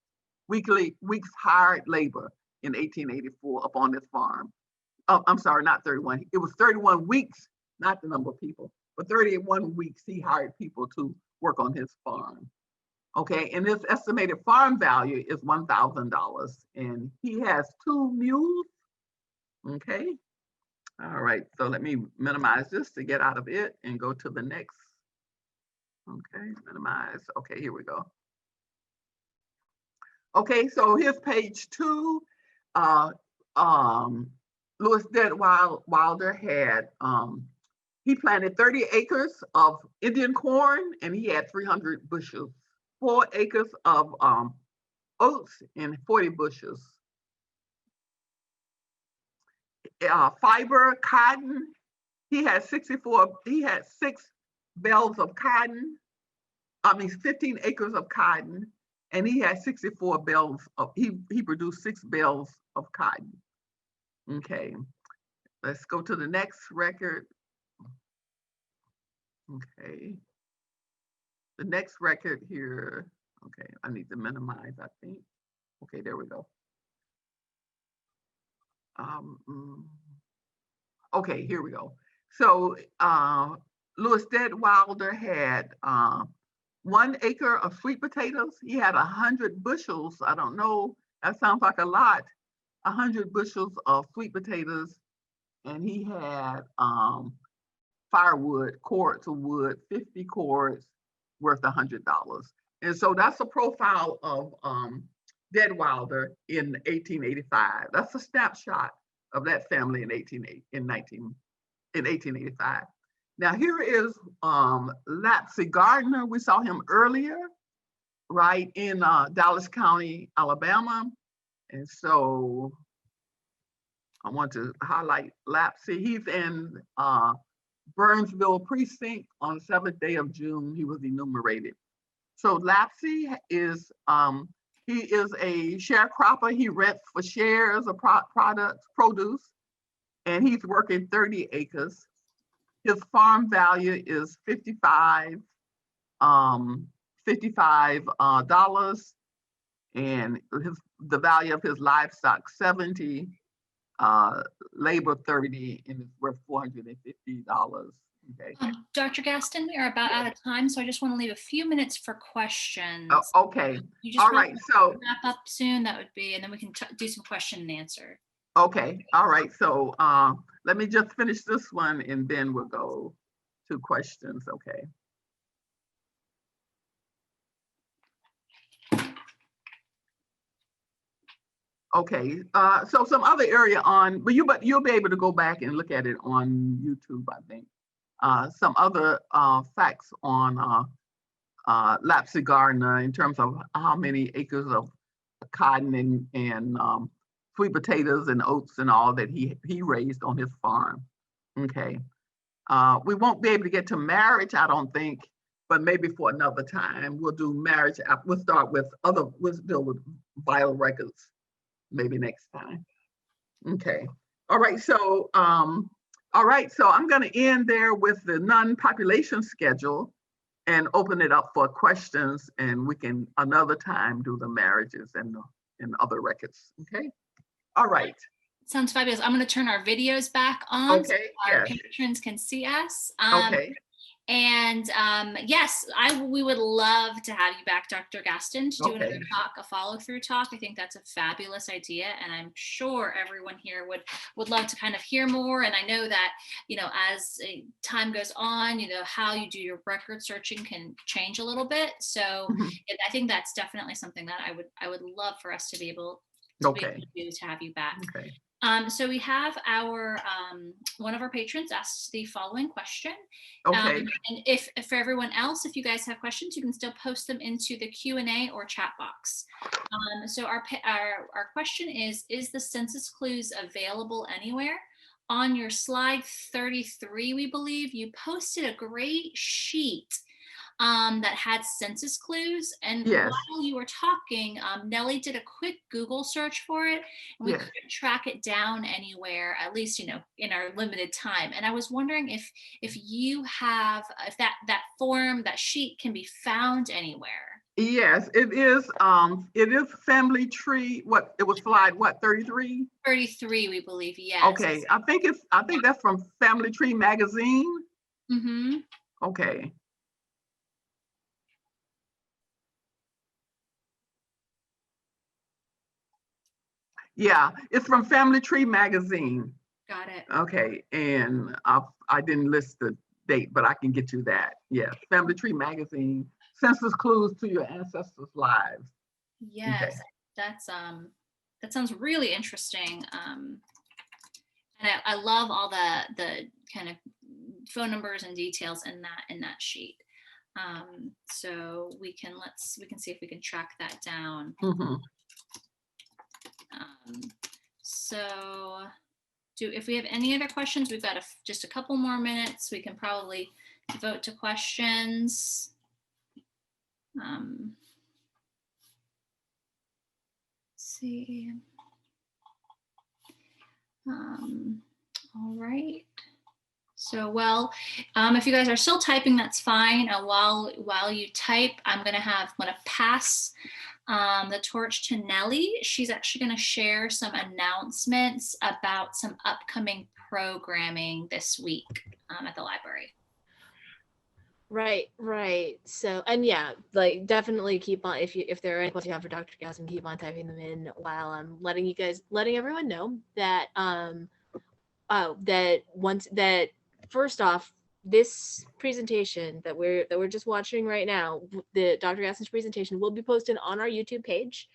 Weeks hired labor in 1884 up on this farm. Oh, I'm sorry, not 31. It was 31 weeks, not the number of people, but 31 weeks he hired people to work on his farm. Okay, and his estimated farm value is $1,000, and he has 2 mules. Okay, all right, so let me minimize this to get out of it and go to the next. Okay, minimize. Okay, here we go. Okay, so here's page 2. Lewis Detwilder had, he planted 30 acres of Indian corn, and he had 300 bushels, 4 acres of oats and 40 bushels. Fiber cotton, he had 6 bales of cotton, 15 acres of cotton, and he had 64 bales of, he produced 6 bales of cotton. Okay, let's go to the next record. Okay, the next record here. Okay, I need to minimize, I think. Okay, there we go. Okay, here we go. So Lewis Detwilder had 1 acre of sweet potatoes. He had 100 bushels. I don't know, that sounds like a lot. 100 bushels of sweet potatoes, and he had firewood, cords of wood, 50 cords worth $100. And so that's a profile of Detwilder in 1885. That's a snapshot of that family in 1885. Now here is Lapsy Gardner. We saw him earlier, right, in Dallas County, Alabama. And so I want to highlight Lapsy. He's in Burnsville precinct on the 7th day of June. He was enumerated. So Lapsy is, he is a sharecropper. He rents for shares of produce, and he's working 30 acres. His farm value is $55. and the value of his livestock 70, labor 30, and it's worth $450. Okay. Dr. Gaston, we are about out of time, so I just want to leave a few minutes for questions. Oh, okay. You just All want right. to So, wrap up soon, that would be, and then we can do some question and answer. okay. All right. So, let me just finish this one and then we'll go to questions. Okay. Okay, so some other area but you'll be able to go back and look at it on YouTube, I think. Some other facts on Lapsy Gardner in terms of how many acres of cotton and sweet potatoes and oats and all that he raised on his farm. Okay, we won't be able to get to marriage, I don't think, but maybe for another time we'll do marriage. We'll start with we'll deal with vital records maybe next time. Okay. All right. So, I'm going to end there with the non-population schedule and open it up for questions, and we can another time do the marriages and other records. Okay. All right. Sounds fabulous. I'm going to turn our videos back on so Okay. our Yes. patrons can see us. Okay. And yes, we would love to have you back, Dr. Gaston, to do another Okay. talk, a follow-through talk. I think that's a fabulous idea, and I'm sure everyone here would love to kind of hear more. And I know that, you know, as time goes on, you know, how you do your record searching can change a little bit. So Mhm. I think that's definitely something that I would love for us to be able Okay. to have you back. Okay. So we have our one of our patrons asked the following question. Okay. And if for everyone else, if you guys have questions, you can still post them into the Q&A or chat box. So our question is the census clues available anywhere? On your slide 33, we believe you posted a great sheet that had census clues. And Yes. while you were talking, Nellie did a quick Google search for it, and we Yes. couldn't track it down anywhere, at least, you know, in our limited time. And I was wondering if you have, if that form, that sheet can be found anywhere. Yes, it is. It is Family Tree. What it was slide 33? 33, we believe, yes. Okay, I think that's from Family Tree magazine. Mm-hmm. Okay. Yeah, it's from Family Tree magazine. Got it. Okay, and I didn't list the date, but I can get you that. Yes, Family Tree magazine, census clues to your ancestors' lives. Yes, Okay. that sounds really interesting. And I love all the kind of phone numbers and details in that sheet. So we can see if we can track that down. Mm-hmm. So if we have any other questions, we've got just a couple more minutes. We can probably devote to questions. Let's see. All right. So, well, if you guys are still typing, that's fine. While you type, I'm gonna pass the torch to Nellie. She's actually gonna share some announcements about some upcoming programming this week at the library. Right. So, and yeah, like definitely keep on, if there are any questions you have for Dr. Gaston, keep on typing them in while I'm letting everyone know that first off, this presentation that we're just watching right now, the Dr. Gaston's presentation, will be posted on our YouTube page,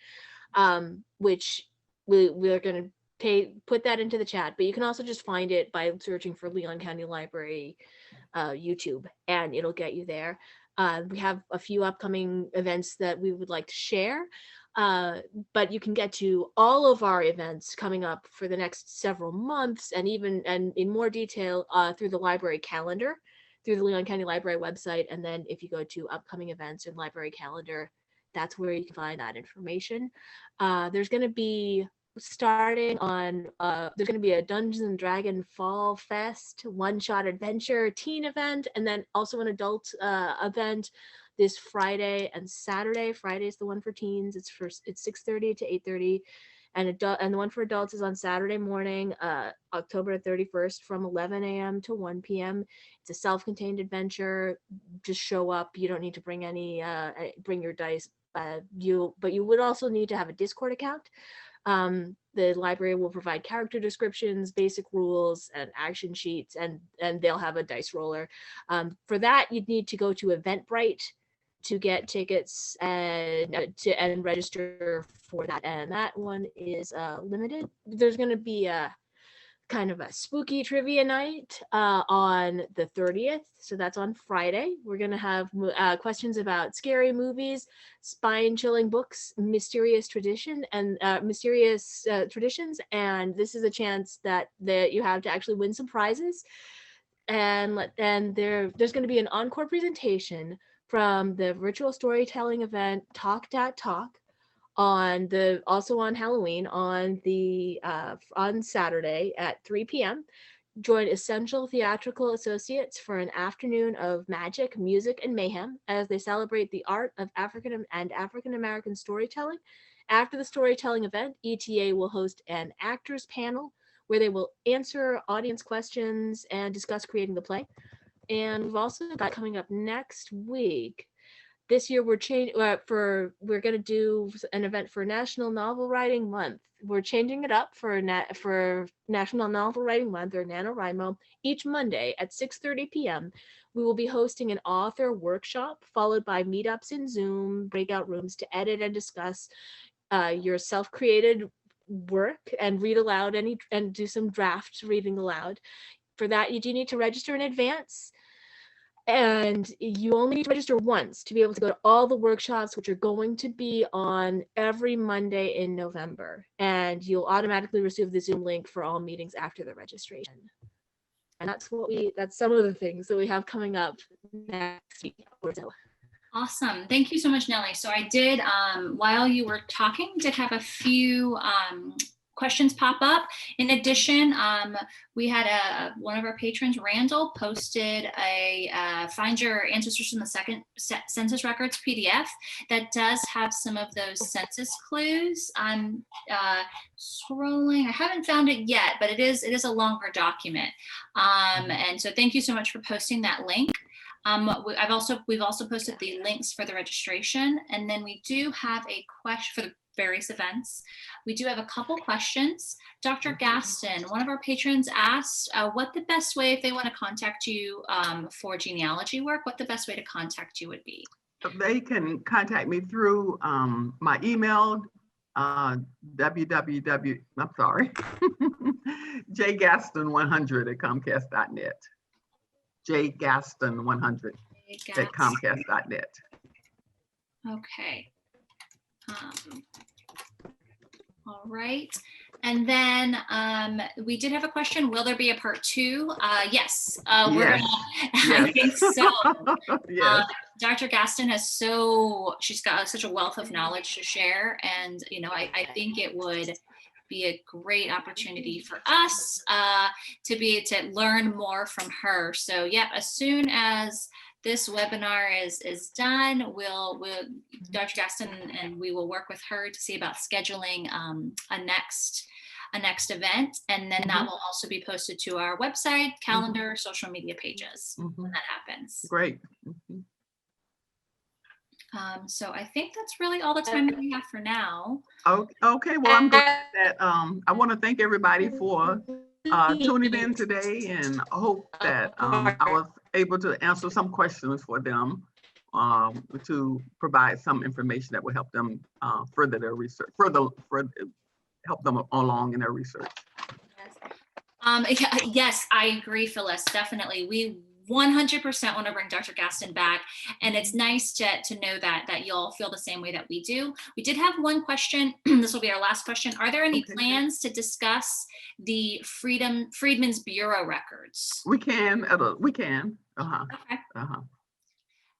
which we're going to put that into the chat, but you can also just find it by searching for Leon County Library YouTube, and it'll get you there. We have a few upcoming events that we would like to share, but you can get to all of our events coming up for the next several months, and in more detail through the library calendar, through the Leon County Library website. And then if you go to upcoming events and library calendar, that's where you can find that information. There's going to be starting on, there's going to be a Dungeons and Dragon Fall Fest one-shot adventure teen event, and then also an adult event this Friday and Saturday. Friday is the one for teens. It's 6:30 to 8:30, and the one for adults is on Saturday morning, October 31st, from 11 a.m. to 1 p.m. It's a self-contained adventure. Just show up. You don't need to bring bring your dice. But you would also need to have a Discord account. The library will provide character descriptions, basic rules, and action sheets, and they'll have a dice roller. For that, you'd need to go to Eventbrite to get tickets and register for that. And that one is limited. There's going to be a kind of a spooky trivia night on the 30th. So that's on Friday. We're going to have questions about scary movies, spine-chilling books, mysterious traditions, and this is a chance that you have to actually win some prizes. And there's going to be an encore presentation from the virtual storytelling event Talk Dat Talk also on Halloween on Saturday at 3 p.m. Join Essential Theatrical Associates for an afternoon of magic, music, and mayhem as they celebrate the art of African American storytelling. After the storytelling event, ETA will host an actors panel where they will answer audience questions and discuss creating the play. And we've also got coming up next week. This year we're going to do an event for National Novel Writing Month. We're changing it up for National Novel Writing Month, or NaNoWriMo. Each Monday at 6:30 p.m. we will be hosting an author workshop, followed by meetups in Zoom, breakout rooms to edit and discuss your self-created work and read aloud and do some draft reading aloud. For that, you do need to register in advance. And you only need to register once to be able to go to all the workshops, which are going to be on every Monday in November. And you'll automatically receive the Zoom link for all meetings after the registration. And that's some of the things that we have coming up next week. Awesome. Thank you so much, Nellie. So I did, while you were talking, did have a few questions pop up. In addition, we had one of our patrons, Randall, posted a Find Your Ancestors from the Second Census Records PDF that does have some of those census clues. I'm scrolling. I haven't found it yet, but it is a longer document. And so thank you so much for posting that link. We've also posted the links for the registration, and then we do have a question for the various events. We do have a couple questions. Dr. Gaston, one of our patrons asked what the best way, if they want to contact you for genealogy work, what the best way to contact you would be. They can contact me through my email, jgaston100@comcast.net. jgaston100@comcast.net. Okay. All right. And then we did have a question. Will there be a part 2? Yes. Yes. I think so. Yes. Dr. Gaston she's got such a wealth of knowledge to share. And, I think it would be a great opportunity for us to learn more from her. So yeah, as soon as this webinar is done, we'll Dr. Gaston and we will work with her to see about scheduling a next event, and then that will also be posted to our website, calendar, social media pages when that happens. Great. So I think that's really all the time that we have for now. Okay, well, I'm glad that I want to thank everybody for tuning in today, and I hope that I was able to answer some questions for them to provide some information that will help them further their research, help them along in their research. Yes, I agree, Phyllis. Definitely. We 100% want to bring Dr. Gaston back, and it's nice to know that y'all feel the same way that we do. We did have one question. This will be our last question. Are there any plans to discuss the Freedmen's Bureau records? We can. We can. Okay.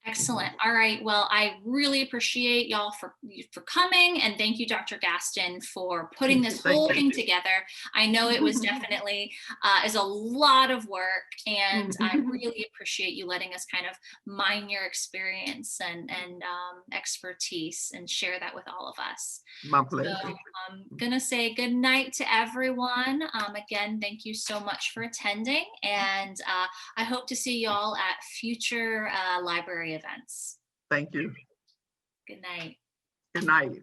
Excellent. Excellent. All right. Well, I really appreciate y'all for coming, and thank you, Dr. Gaston, for putting this Thank whole you. thing together. I know it was definitely is a lot of work, and I really appreciate you letting us kind of mine your experience and expertise and share that with all of us. My So pleasure. I'm gonna say good night to everyone. Again, thank you so much for attending, and I hope to see you all at future library events. Thank you. Good night. Good night.